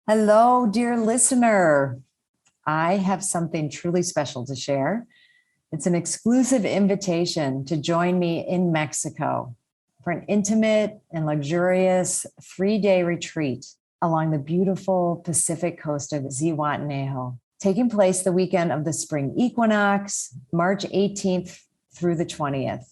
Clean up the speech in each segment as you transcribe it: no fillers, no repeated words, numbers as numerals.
Hello, dear listener. I have something truly special to share. It's an exclusive invitation to join me in Mexico for an intimate and luxurious 3-day retreat along the beautiful Pacific coast of Zihuatanejo, taking place the weekend of the spring equinox, March 18th through the 20th.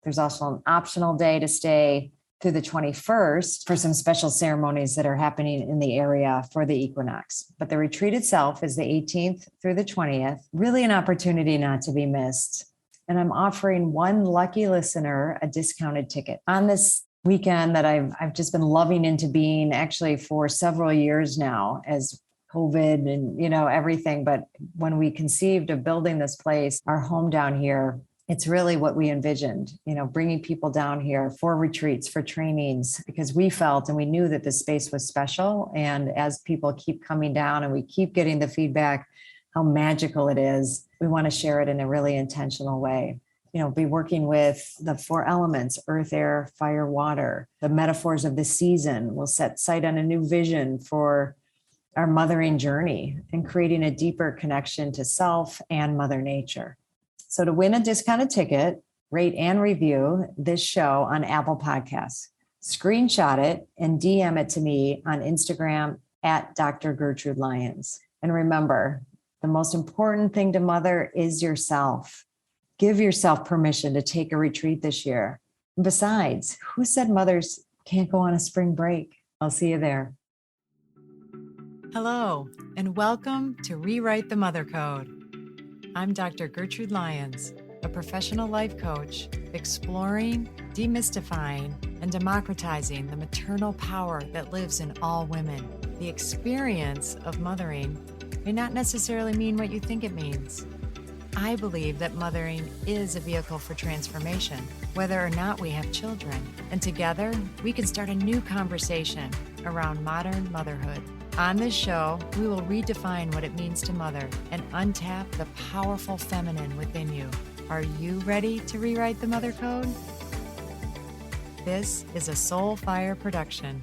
There's also an optional day to stay through the 21st for some special ceremonies that are happening in the area for the equinox. But the retreat itself is the 18th through the 20th, really an opportunity not to be missed. And I'm offering one lucky listener a discounted ticket on this weekend that I've just been loving into being actually for several years now as COVID and, everything. But when we conceived of building this place, our home down here, it's really what we envisioned, bringing people down here for retreats, for trainings, because we felt and we knew that this space was special. And as people keep coming down and we keep getting the feedback, how magical it is, we want to share it in a really intentional way. Be working with the 4 elements, earth, air, fire, water, the metaphors of the season. We'll set sight on a new vision for our mothering journey and creating a deeper connection to self and Mother Nature. So to win a discounted ticket, rate and review this show on Apple Podcasts. Screenshot it and DM it to me on Instagram at Dr. Gertrude Lyons. And remember, the most important thing to mother is yourself. Give yourself permission to take a retreat this year. And besides, who said mothers can't go on a spring break? I'll see you there. Hello, and welcome to Rewrite the Mother Code. I'm Dr. Gertrude Lyons, a professional life coach, exploring, demystifying, and democratizing the maternal power that lives in all women. The experience of mothering may not necessarily mean what you think it means. I believe that mothering is a vehicle for transformation, whether or not we have children. And together, we can start a new conversation around modern motherhood. On this show, we will redefine what it means to mother and untap the powerful feminine within you. Are you ready to rewrite the mother code? This is a Soulfire production.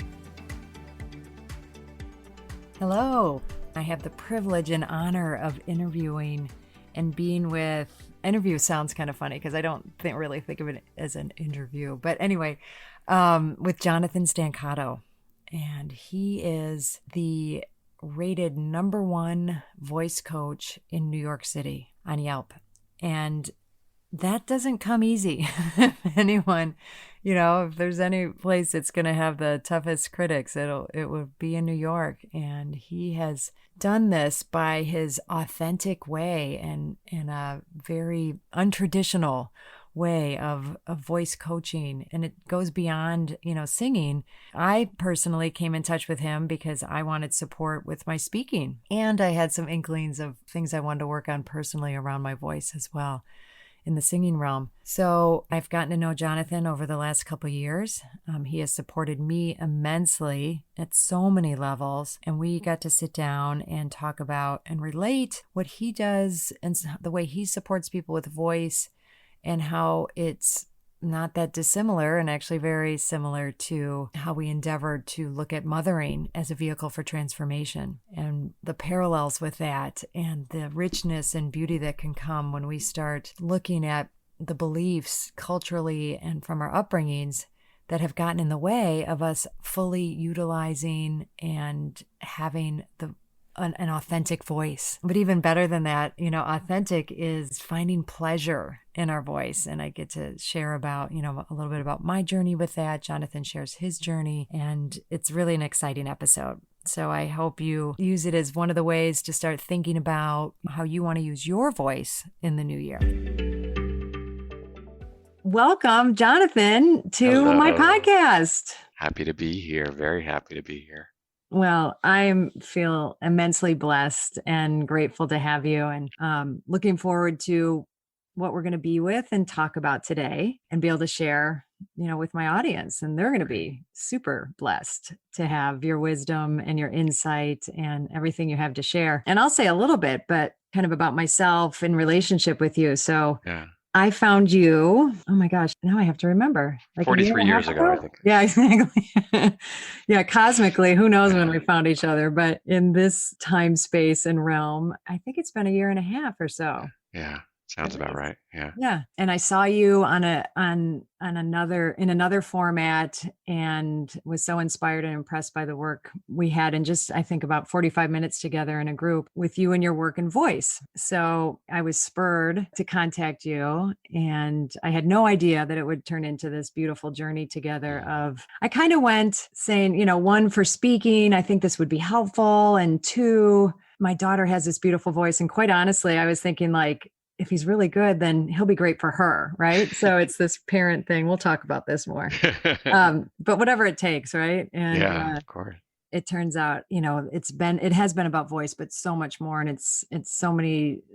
Hello, I have the privilege and honor of interviewing and being with, interview sounds kind of funny because I don't really think of it as an interview, but anyway, with Jonathan Stancato. And he is the rated #1 voice coach in New York City on Yelp. And that doesn't come easy. Anyone, if there's any place that's going to have the toughest critics, it would be in New York. And he has done this by his authentic way and in a very untraditional way of voice coaching, and it goes beyond singing. I personally came in touch with him because I wanted support with my speaking, and I had some inklings of things I wanted to work on personally around my voice as well in the singing realm. So I've gotten to know Jonathan over the last couple of years. He has supported me immensely at so many levels, and we got to sit down and talk about and relate what he does and the way he supports people with voice, and how it's not that dissimilar and actually very similar to how we endeavored to look at mothering as a vehicle for transformation, and the parallels with that and the richness and beauty that can come when we start looking at the beliefs culturally and from our upbringings that have gotten in the way of us fully utilizing and having an authentic voice. But even better than that, authentic is finding pleasure in our voice. And I get to share about, a little bit about my journey with that. Jonathan shares his journey, and it's really an exciting episode. So I hope you use it as one of the ways to start thinking about how you want to use your voice in the new year. Welcome, Jonathan, to Hello. my podcast. Happy to be here. Very happy to be here. Well, I feel immensely blessed and grateful to have you, and looking forward to what we're going to be with and talk about today and be able to share, with my audience. And they're going to be super blessed to have your wisdom and your insight and everything you have to share. And I'll say a little bit, but kind of about myself in relationship with you. So Yeah. I found you. Oh my gosh, now I have to remember. Like a year 43 and a years half ago, I ago? think. Yeah, exactly. Yeah, cosmically, who knows when Yeah, we found each other, but in this time, space, and realm, I think it's been a year and a half or so. yeah, At sounds about least. right. Yeah. Yeah. And I saw you on another in another format and was so inspired and impressed by the work we had in just I think about 45 minutes together in a group with you and your work and voice. So I was spurred to contact you and I had no idea that it would turn into this beautiful journey together Mm. of I kind of went saying, one for speaking, I think this would be helpful and two my daughter has this beautiful voice and quite honestly I was thinking like if he's really good, then he'll be great for her, right? So it's this parent thing. We'll talk about this more. But whatever it takes, right? And Yeah, of course. it turns out, it has been about voice, but so much more. And it's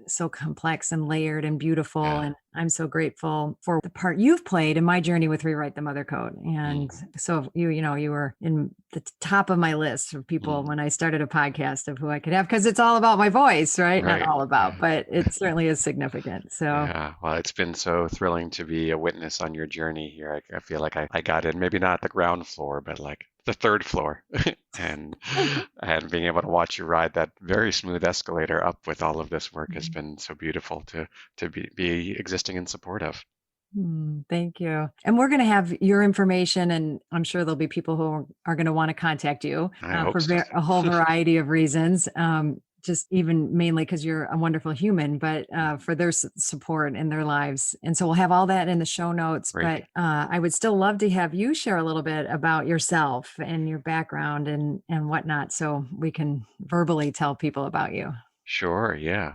so complex and layered and beautiful. Yeah. And I'm so grateful for the part you've played in my journey with Rewrite the Mother Code. Mm, And so you were in the top of my list of people mm. when I started a podcast of who I could have, because it's all about my voice, right? Not Right. all about, Yeah. but it certainly is significant. So Yeah. Well, it's been so thrilling to be a witness on your journey here. I feel like I got in, maybe not the ground floor, but like the third floor, and and being able to watch you ride that very smooth escalator up with all of this work has been so beautiful to be existing in support of. Thank you. And we're going to have your information, and I'm sure there'll be people who are going to want to contact you I hope for so. a whole variety of reasons. Just even mainly because you're a wonderful human, but for their support in their lives. And so we'll have all that in the show notes. Great. But I would still love to have you share a little bit about yourself and your background and whatnot, so we can verbally tell people about you. Sure, yeah.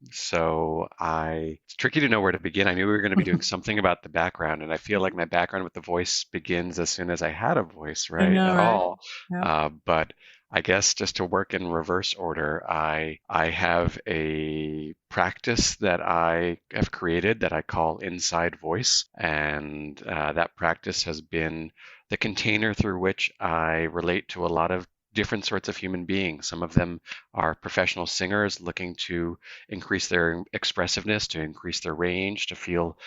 It's tricky to know where to begin. I knew we were going to be doing something about the background, and I feel like my background with the voice begins as soon as I had a voice, I right, know, at right? all. Yep. But I guess just to work in reverse order, I have a practice that I have created that I call Inside Voice, and that practice has been the container through which I relate to a lot of different sorts of human beings. Some of them are professional singers looking to increase their expressiveness, to increase their range, to feel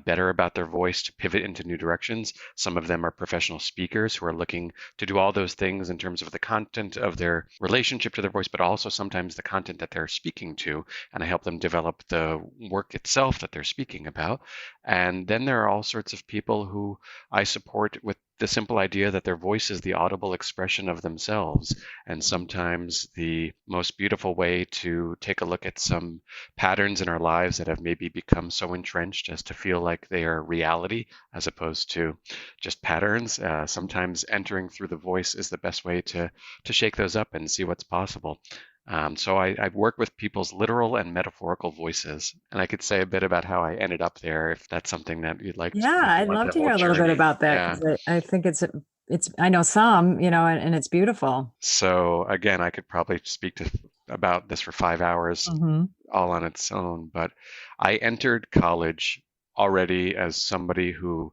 better about their voice, to pivot into new directions. Some of them are professional speakers who are looking to do all those things in terms of the content of their relationship to their voice, but also sometimes the content that they're speaking to. And I help them develop the work itself that they're speaking about. And then there are all sorts of people who I support with the simple idea that their voice is the audible expression of themselves. And sometimes the most beautiful way to take a look at some patterns in our lives that have maybe become so entrenched as to feel like they are reality as opposed to just patterns. Sometimes entering through the voice is the best way to shake those up and see what's possible. So I work with people's literal and metaphorical voices, and I could say a bit about how I ended up there if that's something that you'd like. Yeah, If you I'd want love the to whole hear a little bit journey. about that Yeah. because I think I know some, and it's beautiful. So again, I could probably speak about this for 5 hours Hmm. all on its own, but I entered college already as somebody who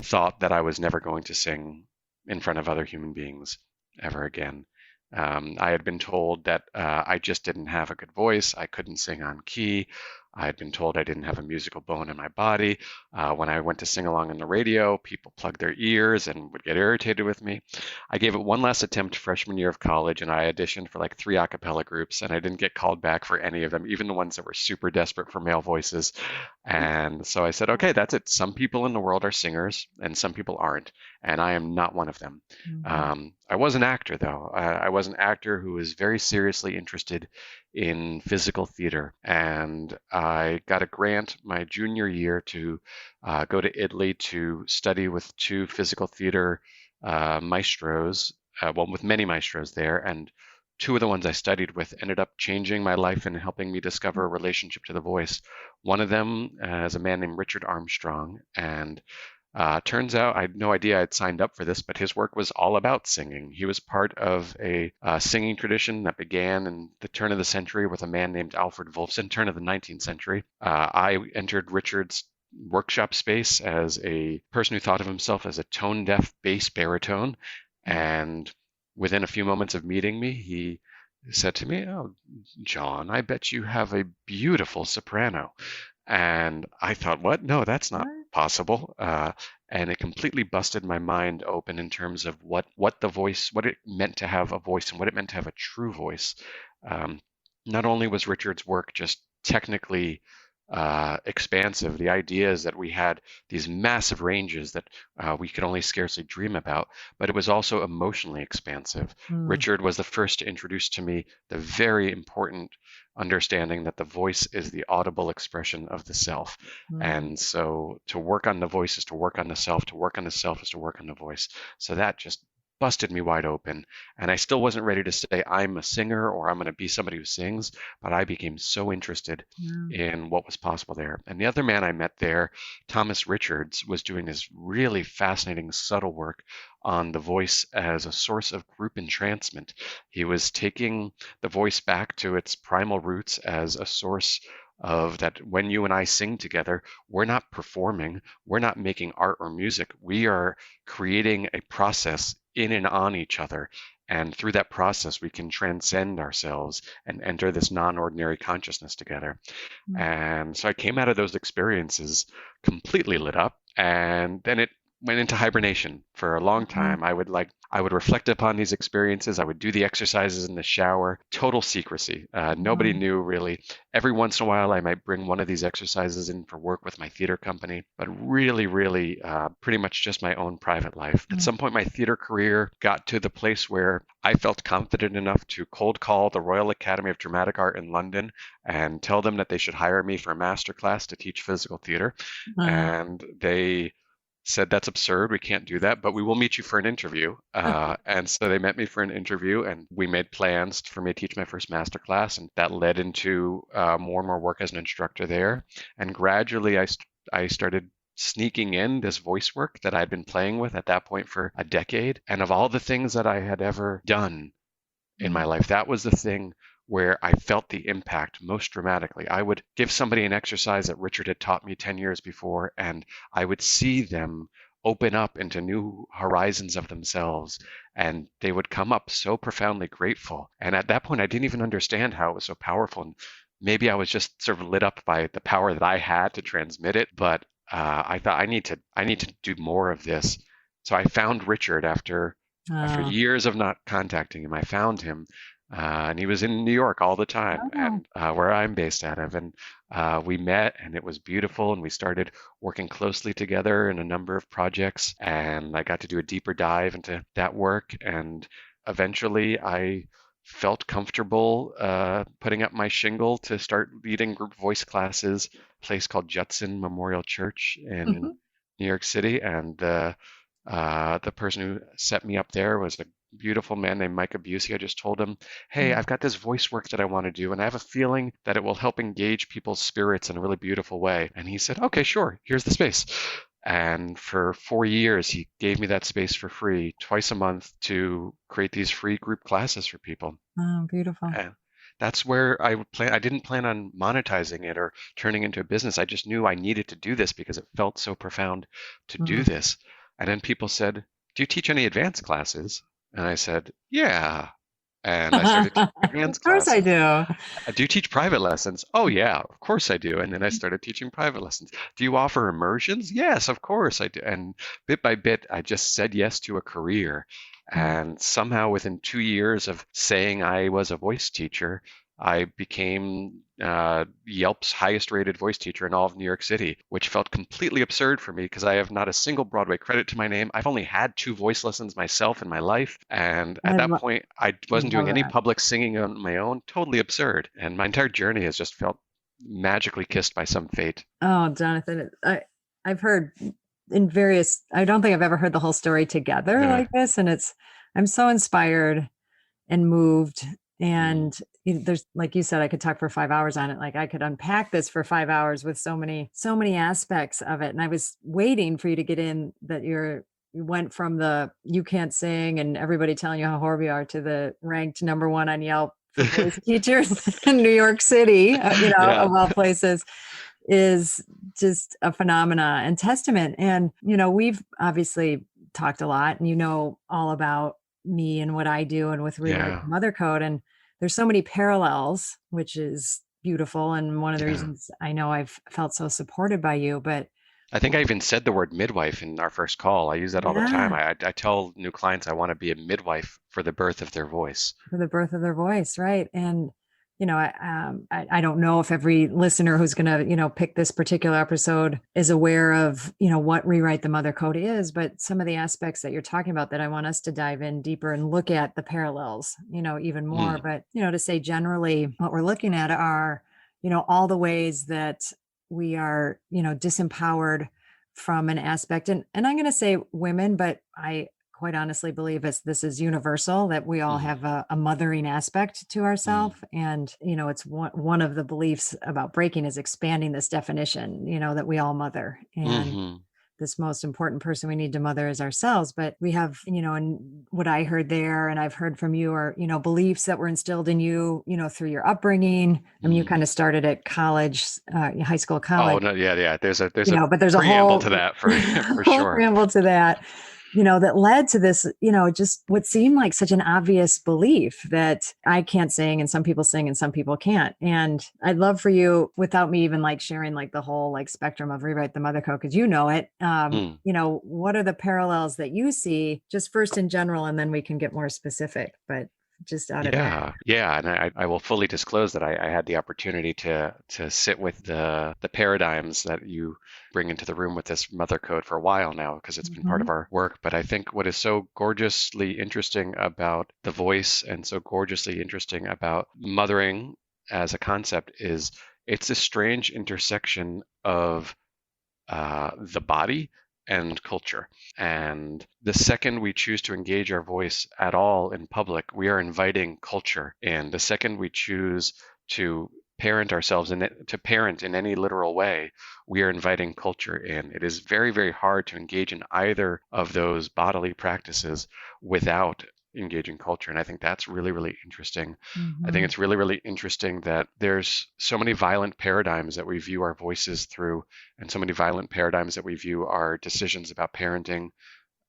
thought that I was never going to sing in front of other human beings ever again. I had been told that I just didn't have a good voice. I couldn't sing on key. I had been told I didn't have a musical bone in my body. When I went to sing along on the radio, people plugged their ears and would get irritated with me. I gave it one last attempt freshman year of college, and I auditioned for like 3 a cappella groups, and I didn't get called back for any of them, even the ones that were super desperate for male voices. And so I said, okay, that's it. Some people in the world are singers, and some people aren't, and I am not one of them. Hmm. I was an actor, though. I was an actor who was very seriously interested in physical theater, and I got a grant my junior year to go to Italy to study with two physical theater maestros, well, with many maestros there, and two of the ones I studied with ended up changing my life and helping me discover a relationship to the voice. One of them is a man named Richard Armstrong, and turns out I had no idea I'd signed up for this, but his work was all about singing. He was part of a singing tradition that began in the turn of the century with a man named Alfred Wolfson, turn of the 19th century. I entered Richard's workshop space as a person who thought of himself as a tone deaf bass baritone. And within a few moments of meeting me, he said to me, "Oh, John, I bet you have a beautiful soprano." And I thought, what? No, that's not What? possible. And it completely busted my mind open in terms of what the voice, what it meant to have a voice and what it meant to have a true voice. Um, Not only was Richard's work just technically expansive, the idea is that we had these massive ranges that we could only scarcely dream about, but it was also emotionally expansive. Mm, Richard was the first to introduce to me the very important understanding that the voice is the audible expression of the self. mm, And so to work on the voice is to work on the self, to work on the self is to work on the voice. So that just busted me wide open. And I still wasn't ready to say I'm a singer or I'm going to be somebody who sings, but I became so interested yeah. in what was possible there. And the other man I met there, Thomas Richards, was doing this really fascinating, subtle work on the voice as a source of group entrancement. He was taking the voice back to its primal roots as a source of that when you and I sing together, we're not performing, we're not making art or music, we are creating a process in and on each other. And through that process, we can transcend ourselves and enter this non ordinary consciousness together. Mm, And so I came out of those experiences completely lit up, and then it went into hibernation for a long mm, time. I would reflect upon these experiences. I would do the exercises in the shower, total secrecy. Nobody mm, knew really. Every once in a while, I might bring one of these exercises in for work with my theater company, but really, pretty much just my own private life. At mm. some point, my theater career got to the place where I felt confident enough to cold call the Royal Academy of Dramatic Art in London and tell them that they should hire me for a master class to teach physical theater. Uh, And they said, that's absurd. We can't do that, but we will meet you for an interview. And so they met me for an interview, and we made plans for me to teach my first master class. And that led into more and more work as an instructor there. And gradually, I started sneaking in this voice work that I'd been playing with at that point for a decade. And of all the things that I had ever done in my mm, life, that was the thing where I felt the impact most dramatically. I would give somebody an exercise that Richard had taught me 10 years before, and I would see them open up into new horizons of themselves, and they would come up so profoundly grateful. And at that point, I didn't even understand how it was so powerful. And maybe I was just sort of lit up by the power that I had to transmit it, but I thought I need to do more of this. So I found Richard after uh, years of not contacting him. I found him, and he was in New York all the time, oh, and where I'm based out of. And we met, and it was beautiful. And we started working closely together in a number of projects. And I got to do a deeper dive into that work. And eventually, I felt comfortable putting up my shingle to start leading group voice classes, a place called Judson Memorial Church in mhm, New York City. And the person who set me up there was a beautiful man named Micah Busey. I just told him, hey, mm, I've got this voice work that I want to do, and I have a feeling that it will help engage people's spirits in a really beautiful way. And he said, okay, sure, here's the space. And for 4 years, he gave me that space for free, twice a month, to create these free group classes for people. oh, beautiful. And that's where I didn't plan on monetizing it or turning into a business. I just knew I needed to do this because it felt so profound to do Mm. this. And then people said, do you teach any advanced classes? And I said, yeah. And I started teaching Of advanced course I classes. do. Do you teach private lessons? Oh, yeah, of course I do. And then I started teaching private lessons. Do you offer immersions? Yes, of course I do. And bit by bit, I just said yes to a career. Mm. And somehow, within 2 years of saying I was a voice teacher, I became Yelp's highest rated voice teacher in all of New York City, which felt completely absurd for me because I have not a single Broadway credit to my name. I've only had 2 voice lessons myself in my life. And at I that lo- point, I wasn't love doing any that. public singing on my own. Totally absurd. And my entire journey has just felt magically kissed by some fate. Oh, Jonathan, I've heard in various, I don't think I've ever heard the whole story together Yeah. like this. And I'm so inspired and moved. Mm. And there's, like you said, I could talk for 5 hours on it. Like I could unpack this for 5 hours with so many aspects of it. And I was waiting for you to get in that you went from the you can't sing and everybody telling you how horrible you are to the ranked number one on Yelp for voice teachers in New York City, Yeah. of all places, is just a phenomena and testament. And, we've obviously talked a lot and all about me and what I do and with Rewrite Yeah. the Mother Code. And there's so many parallels, which is beautiful. And one of the Yeah. reasons I know I've felt so supported by you, but I think I even said the word midwife in our first call. I use that all the time. yeah, I tell new clients I want to be a midwife for the birth of their voice. for the birth of their voice. Right. And, I don't know if every listener who's going to, pick this particular episode is aware of, what Rewrite the Mother Code is, but some of the aspects that you're talking about that I want us to dive in deeper and look at the parallels, even more. Mm, But, to say generally what we're looking at are, all the ways that we are, disempowered from an aspect. And I'm going to say women, but I quite honestly believe this is universal, that we all mm, have a mothering aspect to mm, ourselves. And, it's one of the beliefs about breaking is expanding this definition, that we all mother. And mm, this most important person we need to mother is ourselves. But we have, and what I heard there, and I've heard from you, are, beliefs that were instilled in you, through your upbringing. I mean, you mm. kind of started at college, high school, Oh college, no, yeah, yeah. There's a but there's a preamble whole, to that for for whole sure. preamble to that, that led to this, just what seemed like such an obvious belief that I can't sing and some people sing and some people can't. And I'd love for you, without me even like sharing like the whole like spectrum of Rewrite the Mother Code, because you know it, Mm. what are the parallels that you see, just first in general, and then we can get more specific, but just out of that. Yeah, yeah, and I will fully disclose that I had the opportunity to sit with the paradigms that you bring into the room with this mother code for a while now because it's been part of Mhm. our work. But I think what is so gorgeously interesting about the voice and so gorgeously interesting about mothering as a concept is it's a strange intersection of the body and culture. And the second we choose to engage our voice at all in public, we are inviting culture in. The second we choose to parent ourselves and to parent in any literal way, we are inviting culture in. It is very, very hard to engage in either of those bodily practices without engaging culture. And I think that's really, really interesting. I think Mhm. it's really, really interesting that there's so many violent paradigms that we view our voices through, and so many violent paradigms that we view our decisions about parenting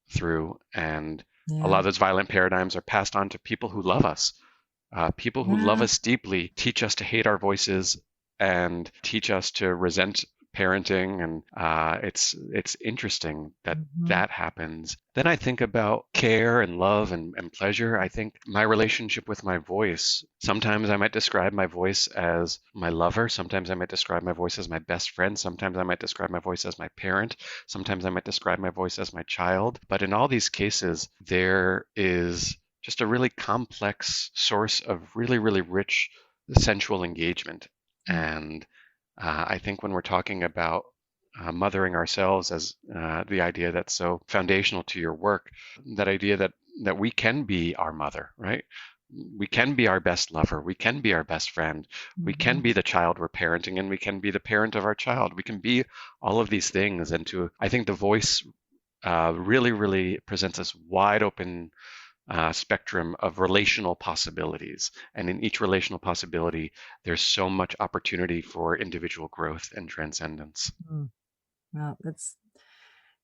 through. And a lot Yeah. of those violent paradigms are passed on to people who love us. People who love Yeah. us deeply teach us to hate our voices and teach us to resent parenting, and it's interesting that Mhm. that happens. Then I think about care and love and pleasure. I think my relationship with my voice, sometimes I might describe my voice as my lover, sometimes I might describe my voice as my best friend, sometimes I might describe my voice as my parent, sometimes I might describe my voice as my child. But in all these cases, there is just a really complex source of really, really rich sensual engagement. And I think when we're talking about mothering ourselves as the idea that's so foundational to your work, that idea that we can be our mother, right? We can be our best lover. We can be our best friend. We can Mhm. be the child we're parenting, and we can be the parent of our child. We can be all of these things. And I think the voice really, really presents this wide open spectrum of relational possibilities. And in each relational possibility, there's so much opportunity for individual growth and transcendence. Mm. Well, that's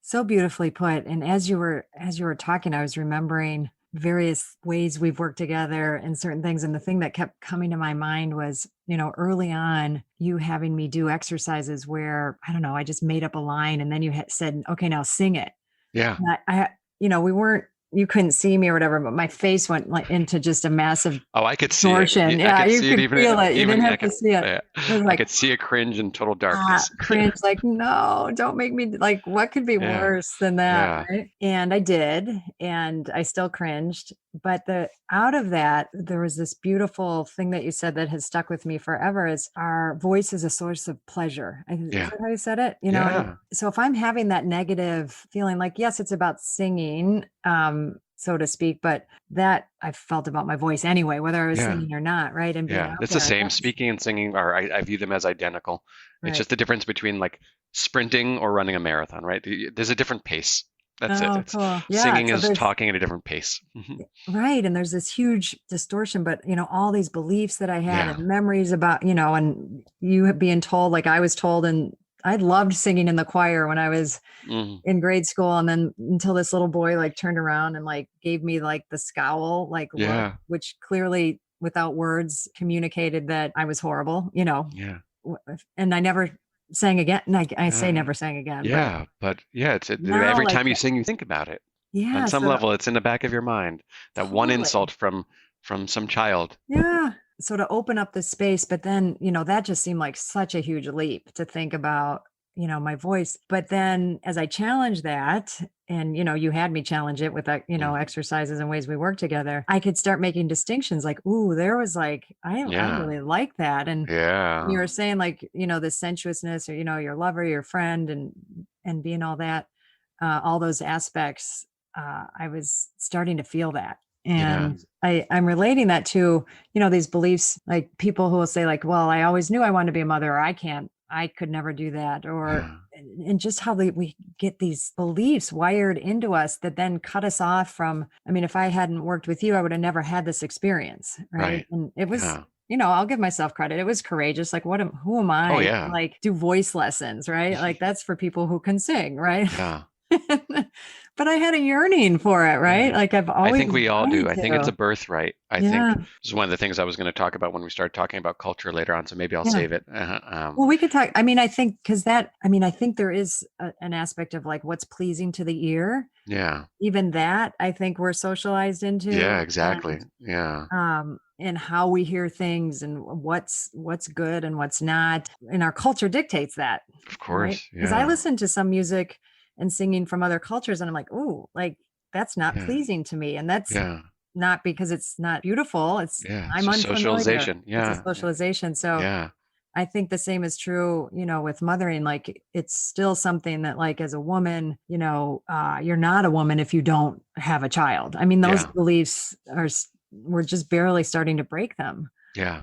so beautifully put. And as you were talking, I was remembering various ways we've worked together and certain things. And the thing that kept coming to my mind was, early on, you having me do exercises where, I don't know, I just made up a line and then you said, okay, now sing it. Yeah. And we weren't, you couldn't see me or whatever, but my face went like into just a massive Oh, I could see it. distortion. I Yeah, could you see it could feel it. You didn't even have to see it. yeah, It was I like, could see a cringe in total darkness. cringe, like, no, don't make me like, what could be Yeah. worse than that, Yeah. right? And I did, and I still cringed. But the out of that, there was this beautiful thing that you said that has stuck with me forever is our voice is a source of pleasure. Is Yeah. that how you said it? And Yeah. so if I'm having that negative feeling, like, yes, it's about singing, so to speak, but that I felt about my voice anyway, whether I was Yeah. singing or not, right? And being Yeah. out It's the there. same. That's Speaking and singing are, I view them as identical. It's right. just the difference between like sprinting or running a marathon, right? There's a different pace. That's it. Oh, It's cool. Yeah. singing So is there's talking at a different pace. right. And there's this huge distortion, but all these beliefs that I had Yeah. and memories about, and you being told, like I was told, and I loved singing in the choir when I was Mhm. in grade school. And then until this little boy like turned around and like gave me like the scowl, like look, Yeah. which clearly without words communicated that I was horrible, Yeah. and I never sang again. And I say Yeah. never sang again, but Yeah. But yeah, now every like, time you sing, you think about it. On yeah, some so level, it's in the back of your mind. That one totally. insult from some child. Yeah. So to open up the space, but then, that just seemed like such a huge leap to think about, my voice. But then as I challenged that, and, you had me challenge it with, Mm. exercises and ways we work together, I could start making distinctions like, ooh, there was like, I Yeah. really like that. And you Yeah. were saying like, the sensuousness or, your lover, your friend, and being all that, all those aspects, I was starting to feel that. Yeah. And I'm relating that to, these beliefs, like people who will say like, well, I always knew I wanted to be a mother, or I could never do that. Or, Yeah. and just how we get these beliefs wired into us that then cut us off from, I mean, if I hadn't worked with you, I would have never had this experience. Right. Right. And it was, Yeah. I'll give myself credit. It was courageous. Like, who am Oh, I to yeah. like do voice lessons? Right. Like that's for people who can sing. Right. Yeah. But I had a yearning for it, right? Yeah. Like I've I always think we all do. wanted I think it's a to. birthright. I think Yeah. this is one of the things I was going to talk about when we start talking about culture later on, so maybe I'll Yeah. save it. Well, we could talk. I mean, I think I think there is an aspect of like what's pleasing to the ear. Yeah. Even that, I think we're socialized Yeah, into, exactly. Yeah. and how we hear things and what's good and what's not. And our culture dictates that, Of right? course. Because I Yeah. listen to some music and singing from other cultures, and I'm like, oh, like that's not Yeah. pleasing to me, and that's Yeah. not because it's not beautiful. It's Yeah. It's I'm a unfamiliar. socialization. It's a Yeah. socialization. So Yeah. I think the same is true, with mothering. Like it's still something that like as a woman, you're not a woman if you don't have a child. I mean, those Yeah. beliefs we're just barely starting to break them. Yeah.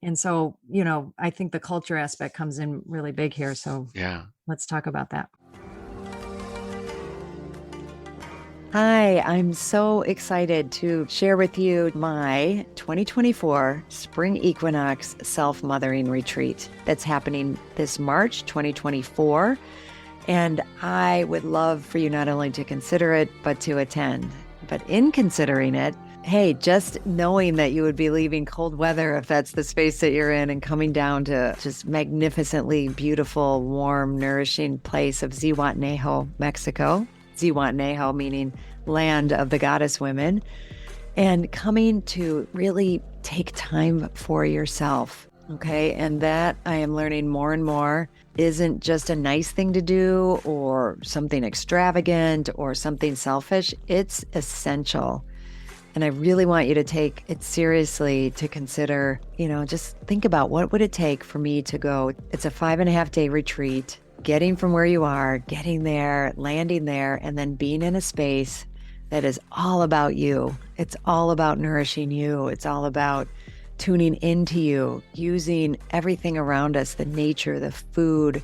And so, I think the culture aspect comes in really big here. So Yeah. let's talk about that. Hi, I'm so excited to share with you my 2024 Spring Equinox Self-Mothering Retreat that's happening this March 2024. And I would love for you not only to consider it, but to attend. But in considering it, hey, just knowing that you would be leaving cold weather, if that's the space that you're in, and coming down to just magnificently beautiful, warm, nourishing place of Zihuatanejo, Mexico. Zihuatanejo meaning land of the goddess women, and coming to really take time for yourself. Okay. And that I am learning more and more isn't just a nice thing to do or something extravagant or something selfish. It's essential. And I really want you to take it seriously, to consider, just think about what would it take for me to go. It's a 5.5-day retreat, getting from where you are, getting there, landing there, and then being in a space that is all about you. It's all about nourishing you. It's all about tuning into you, using everything around us, the nature, the food,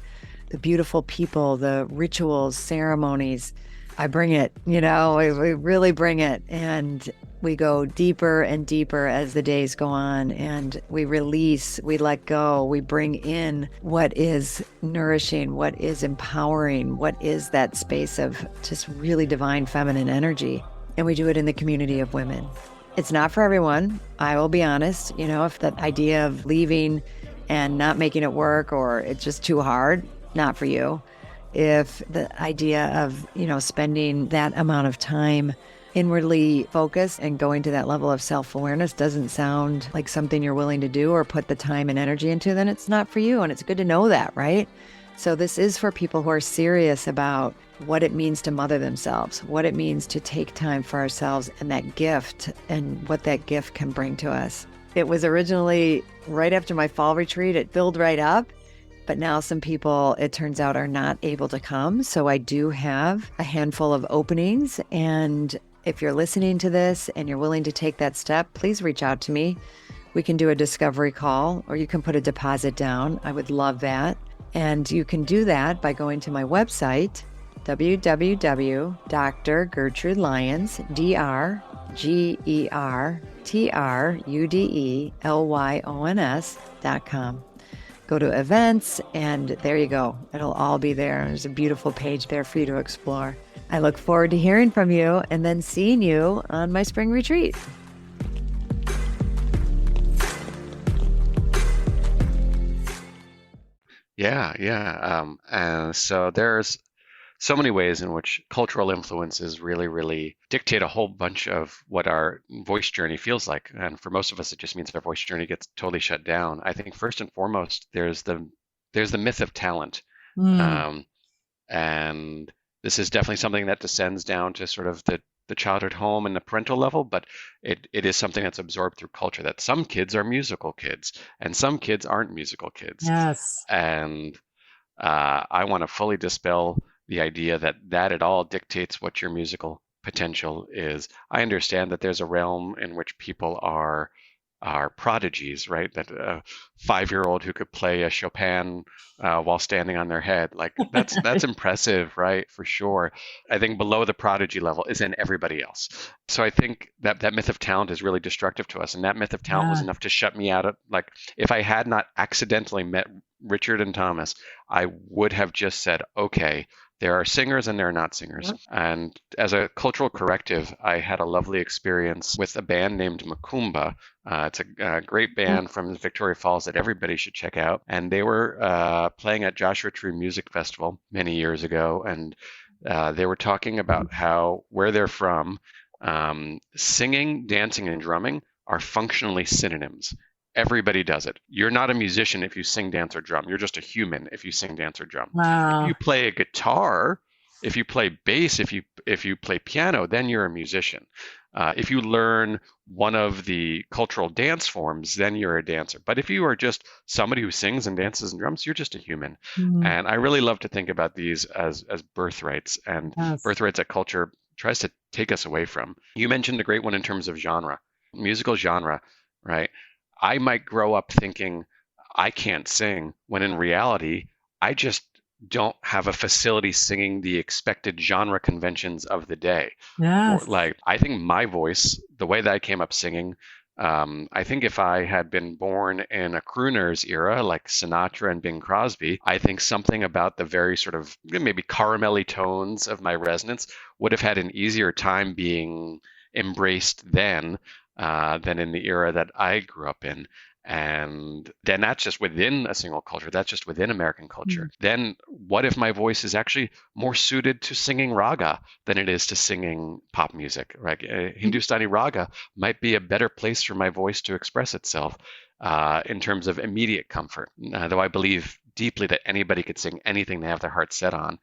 the beautiful people, the rituals, ceremonies. I bring it, we really bring it. And we go deeper and deeper as the days go on, and we release, we let go, we bring in what is nourishing, what is empowering, what is that space of just really divine feminine energy. And we do it in the community of women. It's not for everyone. I will be honest, if that idea of leaving and not making it work, or it's just too hard, not for you. If the idea of, spending that amount of time inwardly focused and going to that level of self-awareness doesn't sound like something you're willing to do or put the time and energy into, then it's not for you. And it's good to know that, right? So this is for people who are serious about what it means to mother themselves, what it means to take time for ourselves, and that gift and what that gift can bring to us. It was originally right after my fall retreat. It filled right up. But now some people, it turns out, are not able to come. So I do have a handful of openings. And if you're listening to this and you're willing to take that step, please reach out to me. We can do a discovery call, or you can put a deposit down. I would love that. And you can do that by going to my website, www.drgertrudelyons.com. Go to events, and there you go. It'll all be there. There's a beautiful page there for you to explore. I look forward to hearing from you and then seeing you on my spring retreat. Yeah. And so there's so many ways in which cultural influences really, really dictate a whole bunch of what our voice journey feels like. And for most of us, it just means our voice journey gets totally shut down. I think first and foremost, there's the myth of talent. Mm, Um, and this is definitely something that descends down to sort of the childhood home and the parental level, but it is something that's absorbed through culture that some kids are musical kids and some kids aren't musical kids. yes. And I want to fully dispel the idea that that at all dictates what your musical potential is. I understand that there's a realm in which people are prodigies, right? That a 5-year-old who could play a Chopin while standing on their head, like that's impressive, right? For sure. I think below the prodigy level is in everybody else. So I think that that myth of talent is really destructive to us, and that myth of talent was Yeah. enough to shut me out of like if I had not accidentally met Richard and Thomas, I would have just said, okay, there are singers and there are not singers. Yep. And as a cultural corrective, I had a lovely experience with a band named Makumba. It's a great band from Victoria Falls that everybody should check out. And they were playing at Joshua Tree Music Festival many years ago. And they were talking about how, where they're from, singing, dancing, and drumming are functionally synonyms. Everybody does it. You're not a musician if you sing, dance, or drum. You're just a human if you sing, dance, or drum. If Wow. you play a guitar, if you play bass, if you play piano, then you're a musician. If you learn one of the cultural dance forms, then you're a dancer. But if you are just somebody who sings and dances and drums, you're just a human. Mm, And I really love to think about these as birthrights and yes. birthrights that culture tries to take us away from. You mentioned a great one in terms of genre, musical genre, right? I might grow up thinking I can't sing when in reality, I just don't have a facility singing the expected genre conventions of the day. Or Yes. like, I think my voice, the way that I came up singing, I think if I had been born in a crooner's era like Sinatra and Bing Crosby, I think something about the very sort of maybe caramelly tones of my resonance would have had an easier time being embraced then than in the era that I grew up in. And then that's just within a single culture. That's just within American culture. Mm, Then what if my voice is actually more suited to singing raga than it is to singing pop music, right? Hindustani raga might be a better place for my voice to express itself in terms of immediate comfort, though I believe deeply that anybody could sing anything they have their heart set on.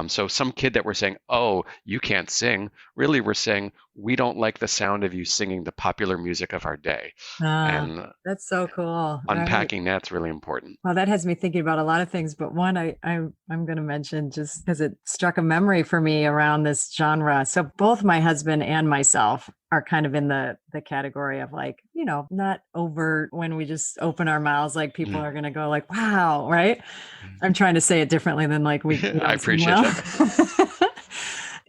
So some kid that we're saying, oh, you can't sing, really we're saying, we don't like the sound of you singing the popular music of our day. ah, And that's so cool. Right. unpacking that's really important. Well, that has me thinking about a lot of things, but one I'm going to mention just because it struck a memory for me around this genre. So both my husband and myself are kind of in the category of like, not overt when we just open our mouths, like people Mhm. are going to go like, wow, right? I'm trying to say it differently than like we I don't sing appreciate well. that.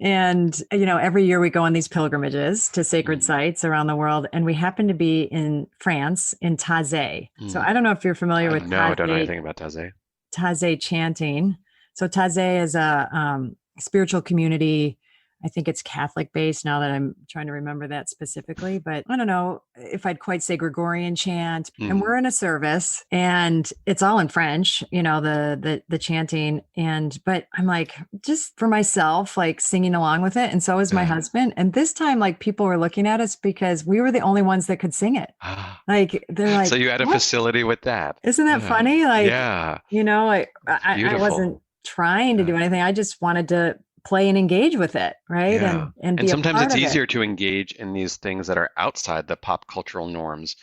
And, every year we go on these pilgrimages to sacred Mm, sites around the world. And we happen to be in France, in Taizé. So mm. I don't know if you're familiar with No, I don't know anything about Taze. Taizé chanting. So Taizé is a spiritual community. I think it's Catholic based now that I'm trying to remember that specifically, but I don't know if I'd quite say Gregorian chant. And Mm, we're in a service and it's all in French, the chanting. But I'm like, just for myself, like singing along with it. And so is my uh, husband. And this time, like people were looking at us because we were the only ones that could sing it. ah. Like they're So like, you had a what? facility with that. Isn't that funny? Like, Yeah, it's I beautiful. wasn't trying to Uh, do anything. I just wanted to play and engage with it, right? yeah. And And be a sometimes part it's of it. easier to engage in these things that are outside the pop cultural norms.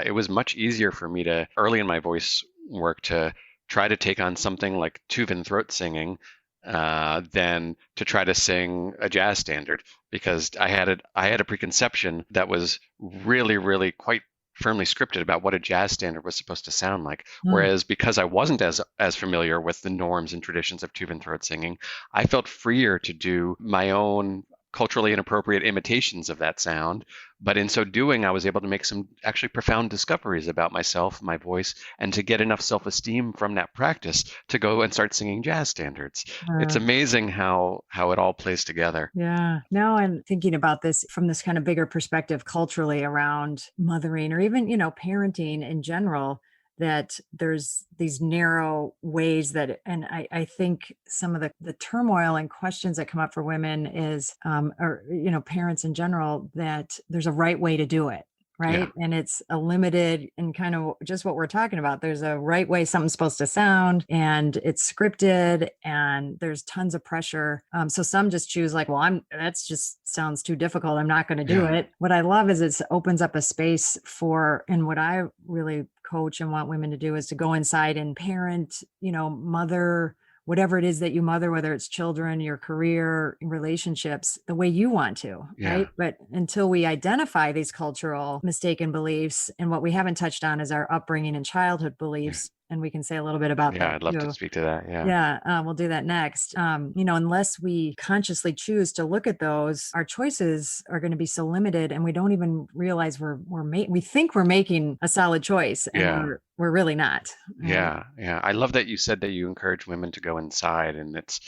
It was much easier for me to, early in my voice work, to try to take on something like Tuvan throat singing than to try to sing a jazz standard because I had a preconception that was really, really quite firmly scripted about what a jazz standard was supposed to sound like. Mm, Whereas because I wasn't as familiar with the norms and traditions of Tuvan throat singing, I felt freer to do my own culturally inappropriate imitations of that sound. But in so doing, I was able to make some actually profound discoveries about myself, my voice, and to get enough self esteem from that practice to go and start singing jazz standards. It's uh, amazing how it all plays together. yeah. Now I'm thinking about this from this kind of bigger perspective culturally around mothering or even, parenting in general. that there's these narrow ways that, and I think some of the turmoil and questions that come up for women is, or, parents in general, that there's a right way to do it. Yeah. Right. And it's a limited, and kind of just what we're talking about. There's a right way something's supposed to sound, and it's scripted, and there's tons of pressure. So some just choose like, well, that's just sounds too difficult, I'm not going to do Yeah. it. What I love is it opens up a space for, and what I really coach and want women to do is to go inside and parent, mother, whatever it is that you mother, whether it's children, your career, relationships, the way you want to, Yeah. right? But until we identify these cultural mistaken beliefs, and what we haven't touched on is our upbringing and childhood beliefs. And we can say a little bit about that. Yeah, I'd love too. to speak to that. Yeah. Yeah, we'll do that next. Unless we consciously choose to look at those, our choices are going to be so limited, and we don't even realize we think we're making a solid choice, and Yeah. we're really not. Right? Yeah. I love that you said that you encourage women to go inside, and it's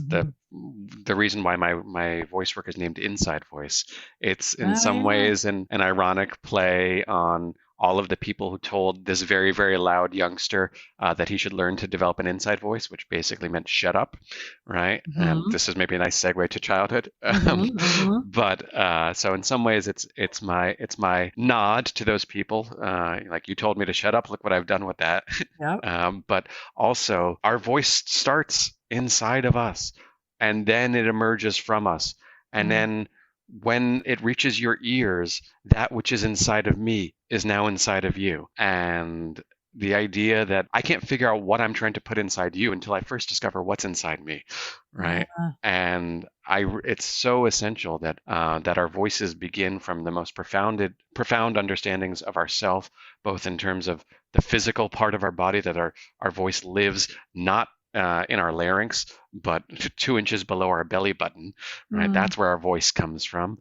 Mhm. the reason why my voice work is named Inside Voice. It's in Oh, some yeah. ways an ironic play on all of the people who told this very, very loud youngster that he should learn to develop an inside voice, which basically meant shut up, right? And Mhm. this is maybe a nice segue to childhood. Mhm, mhm. But so in some ways, it's my nod to those people. Like, you told me to shut up. Look what I've done with that. Yep. But also, our voice starts inside of us, and then it emerges from us, and Mm. then when it reaches your ears, that which is inside of me is now inside of you. And the idea that I can't figure out what I'm trying to put inside you until I first discover what's inside me, right? Yeah. And it's so essential that that our voices begin from the most profound understandings of ourself, both in terms of the physical part of our body, that our voice lives not in our larynx, but 2 inches below our belly button, right? Mm. That's where our voice comes from.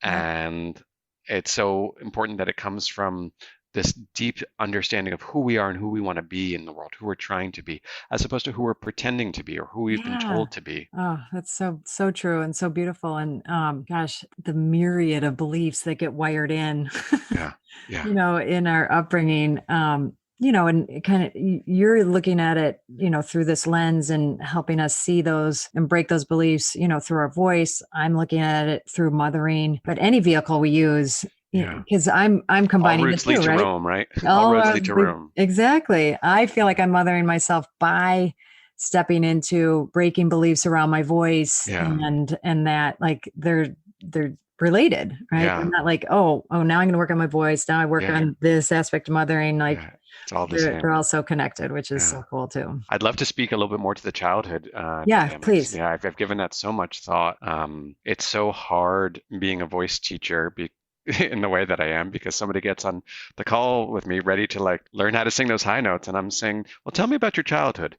Yep. And it's so important that it comes from this deep understanding of who we are and who we want to be in the world, who we're trying to be, as opposed to who we're pretending to be or who we've been Yeah. told to be. Oh, that's so true and so beautiful. And gosh, the myriad of beliefs that get wired in, Yeah. Yeah. in our upbringing. And kind of you're looking at it, through this lens and helping us see those and break those beliefs, through our voice. I'm looking at it through mothering, but any vehicle we use, Yeah. because I'm All combining the roads lead two, to right? Rome, right? All roads lead to Rome. Exactly. I feel like I'm mothering myself by stepping into breaking beliefs around my voice, Yeah. and that, like, they're related, right? Yeah. They're not like, oh, now I'm going to work on my voice. Now I work Yeah. on this aspect of mothering. Like, Yeah. It's all the same. they're all so connected, which is Yeah. so cool too. I'd love to speak a little bit more to the childhood Yeah, dynamics. please. Yeah, I've given that so much thought. It's so hard being a voice teacher in the way that I am, because somebody gets on the call with me ready to like learn how to sing those high notes, and I'm saying, well, tell me about your childhood.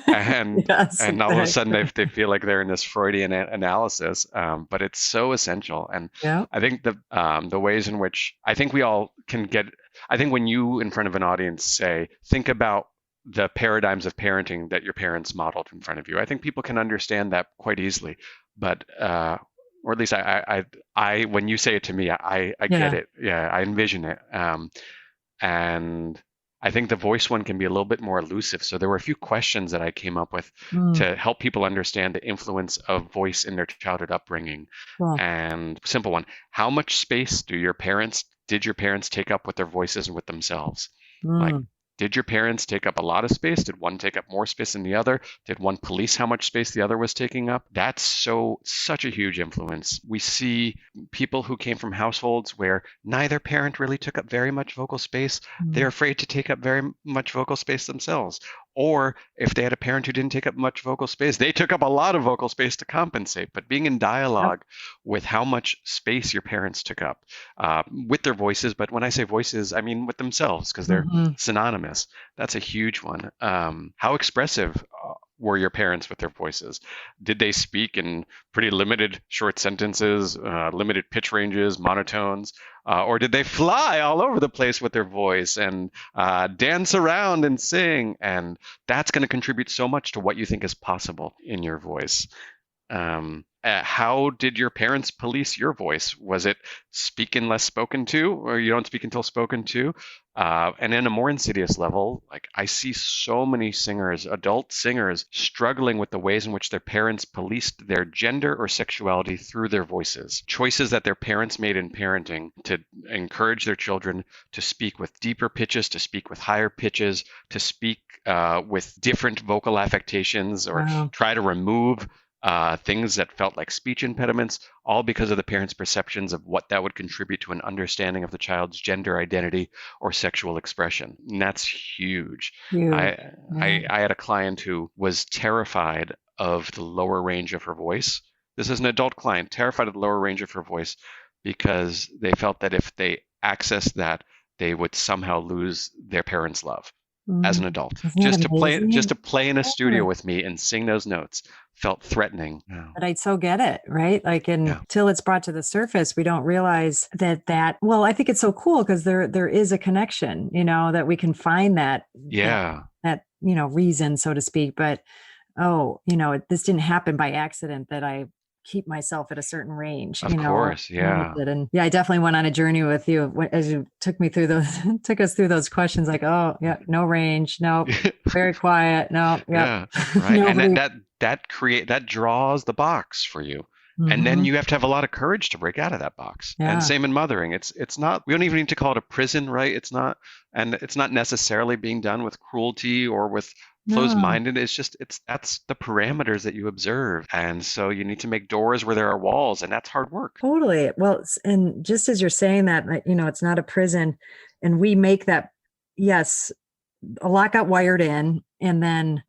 And Yes, and all of a sudden exactly. they feel like they're in this Freudian analysis. But it's so essential. And Yeah. I think the ways in which I think we all can get, I think when you in front of an audience say, think about the paradigms of parenting that your parents modeled in front of you, I think people can understand that quite easily. But or at least I when you say it to me, I Yeah. get it. Yeah, I envision it. And I think the voice one can be a little bit more elusive. So there were a few questions that I came up with Mm, to help people understand the influence of voice in their childhood upbringing. cool. And simple one: how much space did your parents take up with their voices and with themselves? Like, Mm, did your parents take up a lot of space? Did one take up more space than the other? Did one police how much space the other was taking up? That's such a huge influence. We see people who came from households where neither parent really took up very much vocal space. They're mm. afraid to take up very much vocal space themselves. Or if they had a parent who didn't take up much vocal space, they took up a lot of vocal space to compensate. But being in Yep. dialogue with how much space your parents took up with their voices, but when I say voices, I mean with themselves, because they're Mhm. synonymous. That's a huge one. How expressive were your parents with their voices? Did they speak in pretty limited short sentences, limited pitch ranges, monotones? Or did they fly all over the place with their voice and dance around and sing? And that's going to contribute so much to what you think is possible in your voice. How did your parents police your voice? Was it speak unless spoken to, or you don't speak until spoken to? And in a more insidious level, like I see so many singers, adult singers, struggling with the ways in which their parents policed their gender or sexuality through their voices. Choices that their parents made in parenting to encourage their children to speak with deeper pitches, to speak with higher pitches, to speak with different vocal affectations, or Wow. try to remove things that felt like speech impediments, all because of the parents' perceptions of what that would contribute to an understanding of the child's gender identity or sexual expression. And that's huge. Huge. I, Yeah. I had a client who was terrified of the lower range of her voice. This is an adult client, terrified of the lower range of her voice because they felt that if they accessed that, they would somehow lose their parents' love as an adult. Isn't that amazing? Just to play in a studio Yeah. with me and sing those notes felt threatening. Yeah. But I so get it, right? Like, Yeah. until it's brought to the surface, we don't realize well, I think it's so cool because there is a connection, that we can find that Yeah. reason, so to speak. But this didn't happen by accident, that I keep myself at a certain range. Of course. Yeah. And I definitely went on a journey with you as you took me through took us through those questions. Like, oh yeah, no range, no, very quiet, no, yeah, right. Nobody- And that draws the box for you. And then you have to have a lot of courage to break out of that box. Yeah. And same in mothering. It's not, we don't even need to call it a prison, right? It's not necessarily being done with cruelty or with closed-minded. That's the parameters that you observe. And so you need to make doors where there are walls, and that's hard work. Totally. Well, and just as you're saying that, it's not a prison, and we make that, yes, a lot got wired in,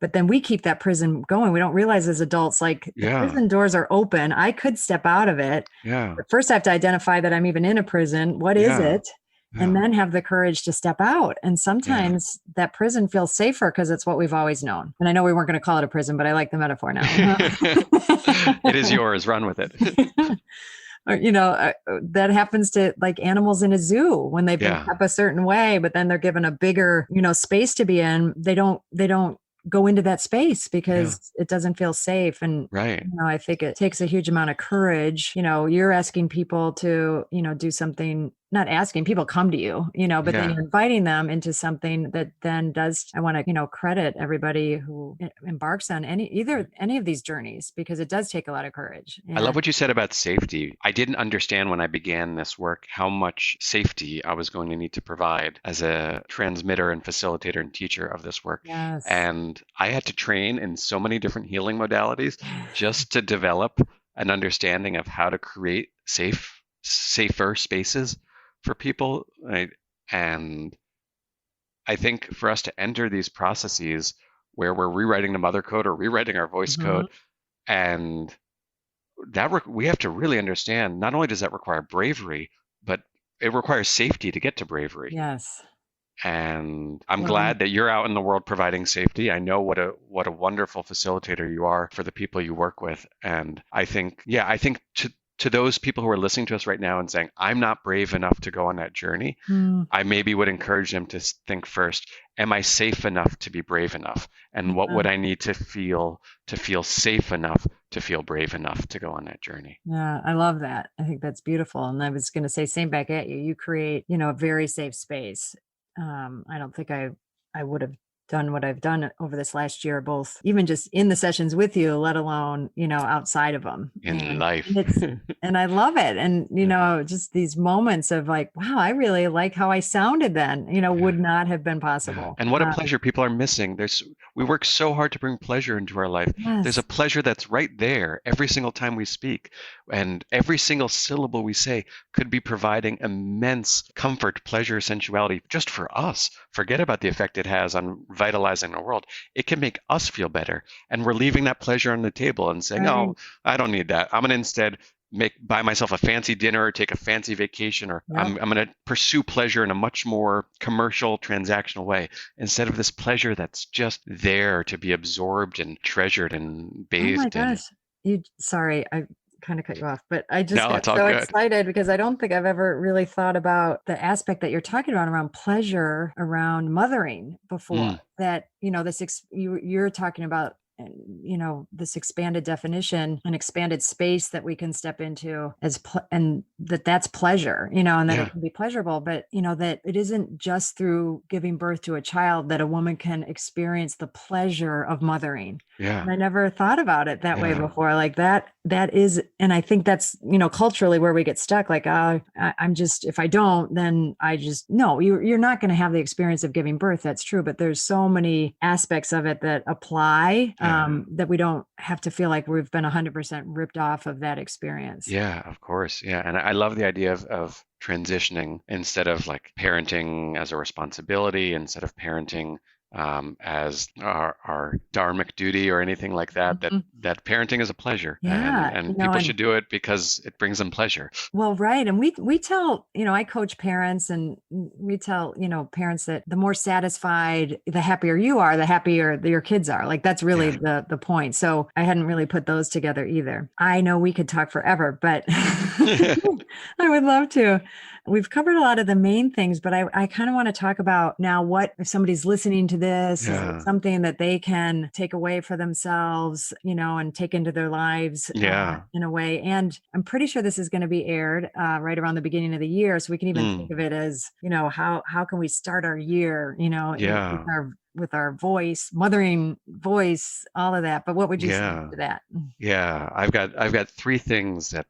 but then we keep that prison going. We don't realize as adults, like, the prison doors are open. I could step out of it. Yeah. But first I have to identify that I'm even in a prison. What is it? And then have the courage to step out. And sometimes that prison feels safer because it's what we've always known. And I know we weren't going to call it a prison, but I like the metaphor now. It is yours. Run with it. Or, that happens to, like, animals in a zoo when they've been kept a certain way, but then they're given a bigger, space to be in. They don't go into that space because it doesn't feel safe. And right. I think it takes a huge amount of courage. You're asking people to, do something, not asking, people come to you, but then you're inviting them into something that then does, I want to, credit everybody who embarks on any of these journeys, because it does take a lot of courage. I love what you said about safety. I didn't understand when I began this work how much safety I was going to need to provide as a transmitter and facilitator and teacher of this work. Yes. And I had to train in so many different healing modalities just to develop an understanding of how to create safer spaces for people. Right? And I think for us to enter these processes where we're rewriting the mother code or rewriting our voice code, and we have to really understand, not only does that require bravery, but it requires safety to get to bravery. Yes. And I'm glad that you're out in the world providing safety. I know what a wonderful facilitator you are for the people you work with. And I think to those people who are listening to us right now and saying, I'm not brave enough to go on that journey, I maybe would encourage them to think first, am I safe enough to be brave enough? And what would I need to feel safe enough to feel brave enough to go on that journey? Yeah, I love that. I think that's beautiful. And I was going to say, same back at you. You create, a very safe space. I don't think I would have done what I've done over this last year, both even just in the sessions with you, let alone, outside of them. In life. And I love it. And, just these moments of like, wow, I really like how I sounded then, would not have been possible. And what a pleasure people are missing. We work so hard to bring pleasure into our life. Yes. There's a pleasure that's right there every single time we speak. And every single syllable we say could be providing immense comfort, pleasure, sensuality just for us. Forget about the effect it has on vitalizing the world. It can make us feel better. And we're leaving that pleasure on the table and saying, oh, I don't need that. I'm going to instead buy myself a fancy dinner or take a fancy vacation, or I'm going to pursue pleasure in a much more commercial, transactional way, instead of this pleasure that's just there to be absorbed and treasured and bathed in. Oh my gosh. Sorry, I kind of cut you off, but I just got so good. Excited because I don't think I've ever really thought about the aspect that you're talking about around pleasure, around mothering before. That, you're talking about this expanded definition, an expanded space that we can step into and that's pleasure, and that it Yeah. can be pleasurable, but that it isn't just through giving birth to a child that a woman can experience the pleasure of mothering. Yeah. And I never thought about it that way Yeah. before. Like that is, and I think that's, culturally where we get stuck. Like, I'm just, if I don't, then no, you're not going to have the experience of giving birth. That's true. But there's so many aspects of it that apply, that we don't have to feel like we've been 100% ripped off of that experience. Yeah, of course. Yeah. And I love the idea of transitioning instead of like parenting as a responsibility, instead of parenting as our dharmic duty or anything like that, that parenting is a pleasure. Yeah, and people should do it because it brings them pleasure. Well, right. And we tell, I coach parents, and we tell, parents that the more satisfied, the happier you are, the happier your kids are. Like that's really the point. So I hadn't really put those together either. I know we could talk forever, but I would love to. We've covered a lot of the main things, but I kind of want to talk about now, what if somebody's listening to this, is it something that they can take away for themselves, and take into their lives in a way. And I'm pretty sure this is going to be aired right around the beginning of the year. So we can even think of it as, how can we start our year, with our voice, mothering voice, all of that. But what would you say to that? Yeah, I've got three things that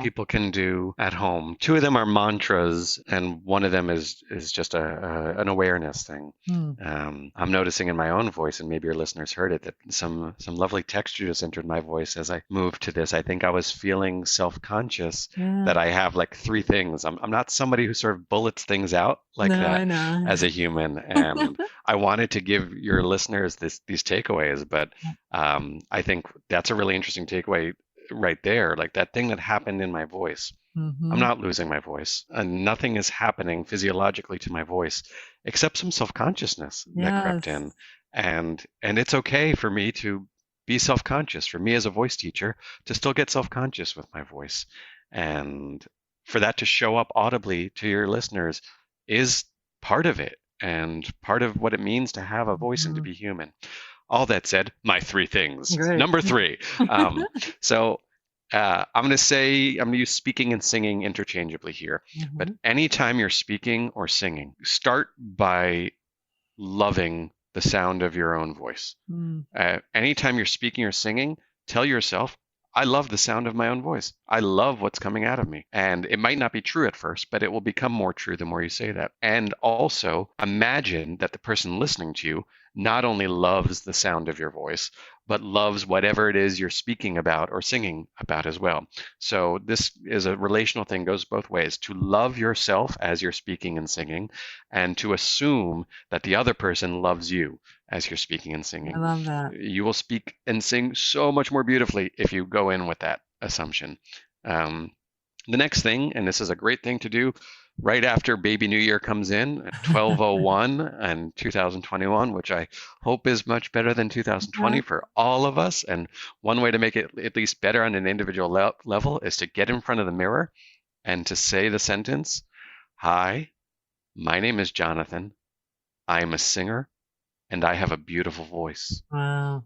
people can do at home. Two of them are mantras, and one of them is just an awareness thing. I'm noticing in my own voice, and maybe your listeners heard it, that some lovely texture just entered my voice as I moved to this. I think I was feeling self-conscious that I have like three things. I'm not somebody who sort of bullets things out like that as a human, and I wanted to give your listeners these takeaways, but I think that's a really interesting takeaway right there. Like that thing that happened in my voice. I'm not losing my voice, and nothing is happening physiologically to my voice except some self-consciousness that crept in. And it's okay for me to be self-conscious, for me as a voice teacher to still get self-conscious with my voice, and for that to show up audibly to your listeners is part of it, and part of what it means to have a voice and to be human. All that said, my three things. Great. Number three. So I'm going to use speaking and singing interchangeably here. But anytime you're speaking or singing, start by loving the sound of your own voice. Anytime you're speaking or singing, tell yourself, I love the sound of my own voice. I love what's coming out of me. And it might not be true at first, but it will become more true the more you say that. And also imagine that the person listening to you not only loves the sound of your voice, but loves whatever it is you're speaking about or singing about as well. So this is a relational thing, goes both ways, to love yourself as you're speaking and singing, and to assume that the other person loves you as you're speaking and singing. I love that. You will speak and sing so much more beautifully if you go in with that assumption. The next thing, and this is a great thing to do right after Baby New Year comes in at 12:01 and 2021, which I hope is much better than 2020 for all of us. And one way to make it at least better on an individual level is to get in front of the mirror and to say the sentence, "Hi, my name is Jonathan. I am a singer, and I have a beautiful voice." Wow.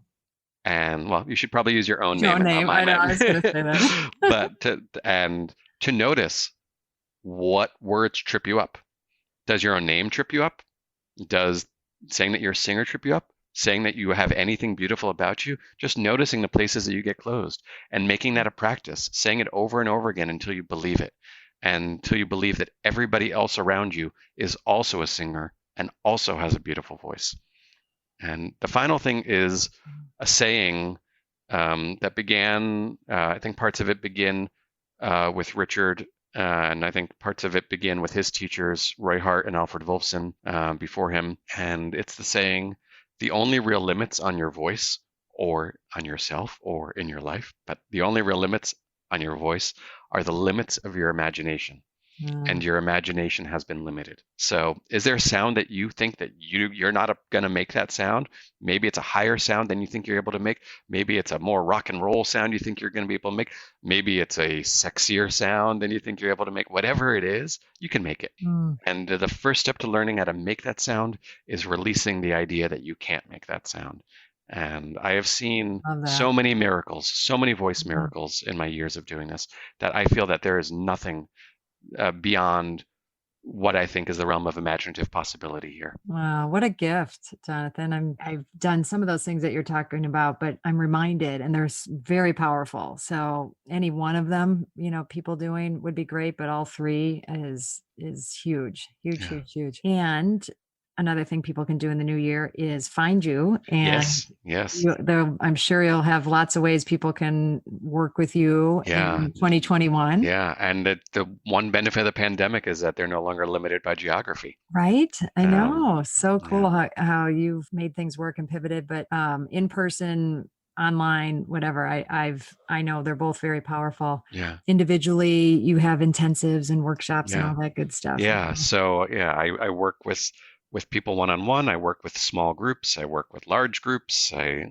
And well, you should probably use your own name. I know, I was going to say that. But to notice what words trip you up. Does your own name trip you up? Does saying that you're a singer trip you up? Saying that you have anything beautiful about you? Just noticing the places that you get closed and making that a practice, saying it over and over again until you believe it, and until you believe that everybody else around you is also a singer and also has a beautiful voice. And the final thing is a saying that began, I think parts of it begin with Richard, and I think parts of it begin with his teachers, Roy Hart and Alfred Wolfson, before him. And it's the saying, the only real limits on your voice or on yourself or in your life, but the only real limits on your voice are the limits of your imagination. And your imagination has been limited. So is there a sound that you think that you're not going to make that sound? Maybe it's a higher sound than you think you're able to make. Maybe it's a more rock and roll sound you think you're going to be able to make. Maybe it's a sexier sound than you think you're able to make. Whatever it is, you can make it. And the first step to learning how to make that sound is releasing the idea that you can't make that sound. And I have seen Love that. so many miracles, so many voice miracles in my years of doing this, that I feel that there is nothing beyond what I think is the realm of imaginative possibility here. Wow, what a gift, Jonathan. I've done some of those things that you're talking about, but I'm reminded, and they're very powerful. So any one of them, people doing would be great, but all three is huge, huge, Yeah. huge, huge. And another thing people can do in the new year is find you, and Yes. I'm sure you'll have lots of ways people can work with you in 2021. Yeah, and the one benefit of the pandemic is that they're no longer limited by geography. Right? I know. So cool Yeah. how you've made things work and pivoted, but in person, online, whatever. I know they're both very powerful. Yeah. Individually, you have intensives and workshops and Yeah. all that good stuff. Yeah. So I work with people one-on-one. I work with small groups. I work with large groups. I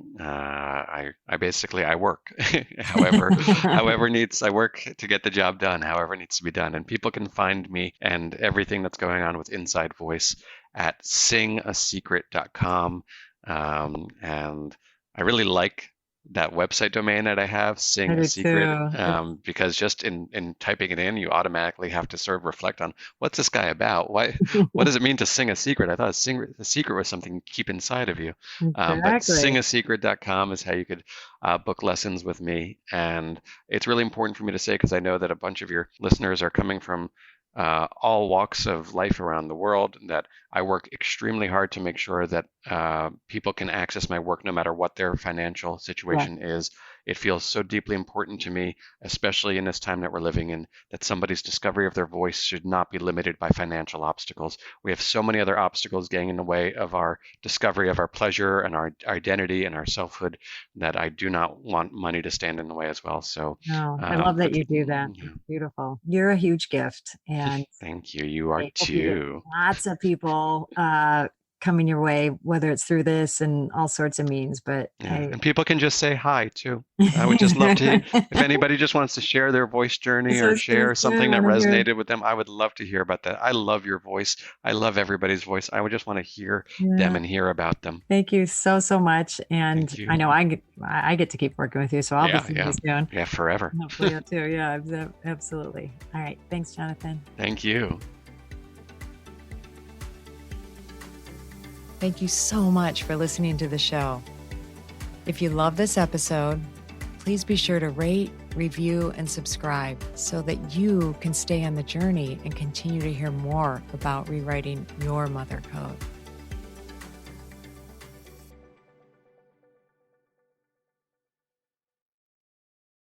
basically I work however needs. I work to get the job done, however it needs to be done. And people can find me and everything that's going on with Inside Voice at singasecret.com. And I really like that website domain that I have, Sing I a do Secret, too. because just in typing it in, you automatically have to sort of reflect on what's this guy about? What does it mean to sing a secret? I thought a secret was something you keep inside of you. But Exactly. singasecret.com is how you could book lessons with me. And it's really important for me to say, because I know that a bunch of your listeners are coming from all walks of life around the world, that I work extremely hard to make sure that people can access my work no matter what their financial situation is. It feels so deeply important to me, especially in this time that we're living in, that somebody's discovery of their voice should not be limited by financial obstacles. We have so many other obstacles getting in the way of our discovery of our pleasure and our identity and our selfhood, that I do not want money to stand in the way as well. So No, I love that you do that. Yeah. It's beautiful. You're a huge gift, and Thank you. You are I hope you get too. lots of people coming your way, whether it's through this and all sorts of means. But And people can just say hi too. I would just love to, if anybody just wants to share their voice journey or share something that resonated with them, I would love to hear about that. I love your voice. I love everybody's voice. I would just want to hear them and hear about them. Thank you so much. And I know I get to keep working with you, so I'll be seeing you soon. Yeah, forever. Hopefully you too. Yeah, absolutely. All right. Thanks, Jonathan. Thank you. Thank you so much for listening to the show. If you love this episode, please be sure to rate, review, and subscribe so that you can stay on the journey and continue to hear more about rewriting your mother code.